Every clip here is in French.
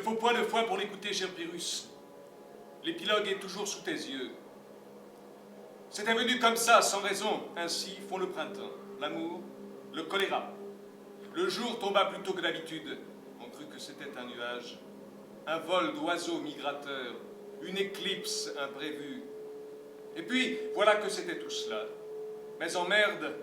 faut point de foi pour l'écouter, cher Pyrrhus. L'épilogue est toujours sous tes yeux. C'était venu comme ça, sans raison. Ainsi font le printemps, l'amour, le choléra. Le jour tomba plus tôt que d'habitude. On crut que c'était un nuage. Un vol d'oiseaux migrateurs. Une éclipse imprévue. Et puis, voilà que c'était tout cela. Mais en merde,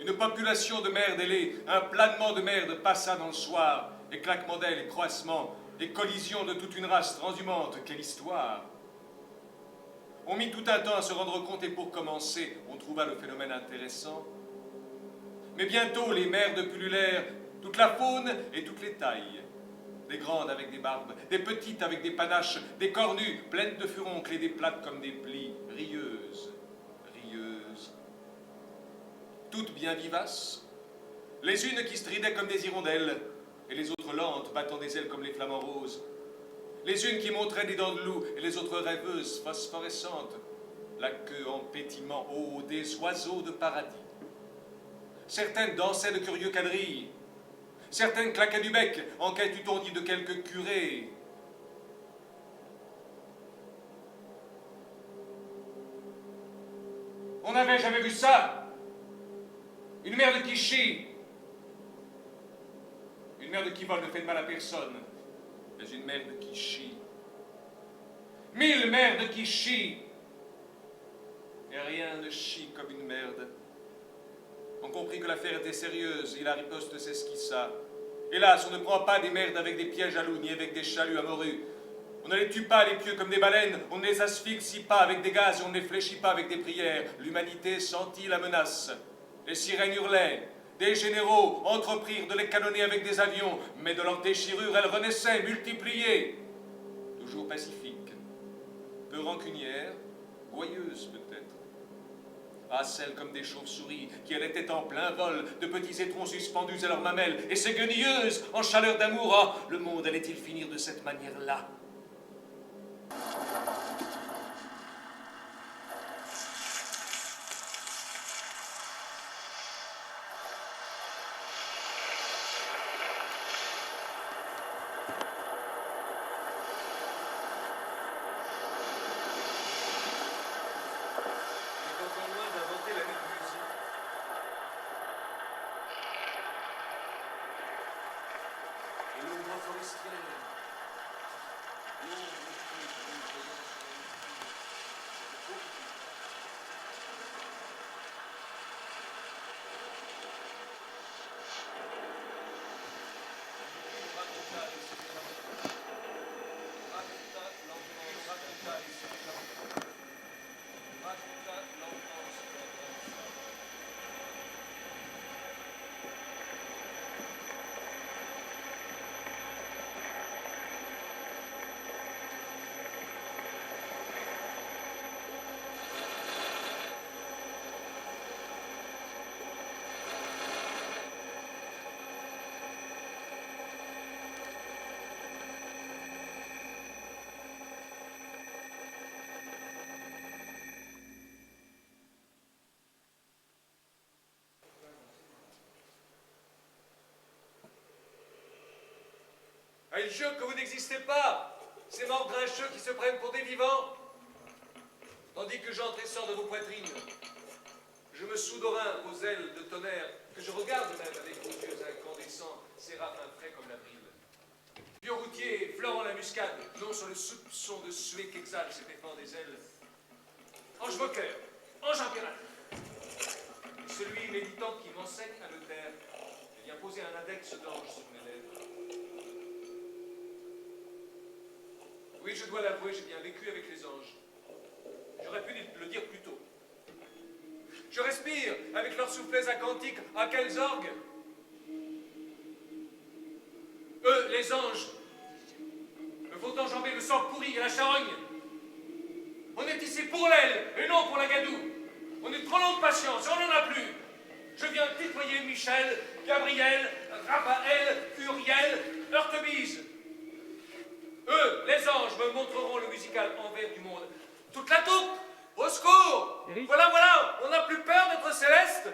une population de merde ailée, un planement de merde passa dans le soir, et claquements d'ailes, et croissements, et collisions de toute une race transhumante. Quelle histoire! On mit tout un temps à se rendre compte, et pour commencer, on trouva le phénomène intéressant. Mais bientôt, les merdes pullulèrent, toute la faune et toutes les tailles. Des grandes avec des barbes, des petites avec des panaches, des cornues pleines de furoncles et des plates comme des plis, rieuses, rieuses. Toutes bien vivaces, les unes qui stridaient comme des hirondelles, et les autres lentes, battant des ailes comme les flamants roses. Les unes qui montraient des dents de loup, et les autres rêveuses, phosphorescentes, la queue en pétillement haut des oiseaux de paradis. Certaines dansaient de curieux quadrilles, certaines claquaient du bec, en quête, eût-on dit, de quelques curés. On n'avait jamais vu ça. Une merde qui chie. Une merde qui vole ne fait de mal à personne, mais une merde qui chie. 1000 merdes qui chient. Et rien ne chie comme une merde. On comprit que l'affaire était sérieuse, et la riposte s'esquissa. Hélas, on ne prend pas des merdes avec des pièges à loups, ni avec des chaluts à morues. On ne les tue pas, les pieux, comme des baleines, on ne les asphyxie pas avec des gaz, et on ne les fléchit pas avec des prières. L'humanité sentit la menace. Les sirènes hurlaient. Des généraux entreprirent de les canonner avec des avions, mais de leur déchirure, elles renaissaient, multipliées. Toujours pacifiques, peu rancunières, gouailleuses peut-être. Ah, celles comme des chauves-souris, qui allaient en plein vol, de petits étrons suspendus à leurs mamelles, et ces guenilleuses, en chaleur d'amour. Ah, le monde allait-il finir de cette manière-là? Ah, il jure que vous n'existez pas, ces morts grincheux qui se prennent pour des vivants, tandis que j'entre et sors de vos poitrines. Je me soude aux reins, aux ailes de tonnerre, que je regarde même avec vos yeux incandescents, séraphins frais comme l'avril. Vieux routier, fleurant la muscade, non sur le soupçon de suer qu'exhalent ces défends des ailes. Ange moqueur, ange impératif. Et celui méditant qui m'enseigne à me taire, et vient poser un index d'ange sur mes lèvres. Oui, je dois l'avouer, j'ai bien vécu avec les anges. J'aurais pu le dire plus tôt. Je respire avec leurs soufflets acanthiques. Ah, quels orgues! Eux, les anges, me font enjamber le sang pourri et la charogne. On est ici pour l'aile et non pour la gadoue. On est trop long de patience et on n'en a plus. Je viens tutoyer Michel, Gabriel, Raphaël, Uriel, Heurtebise. Eux, les anges, me montreront le musical envers du monde. Toute la troupe, au secours! Eric? Voilà, voilà, on n'a plus peur d'être céleste.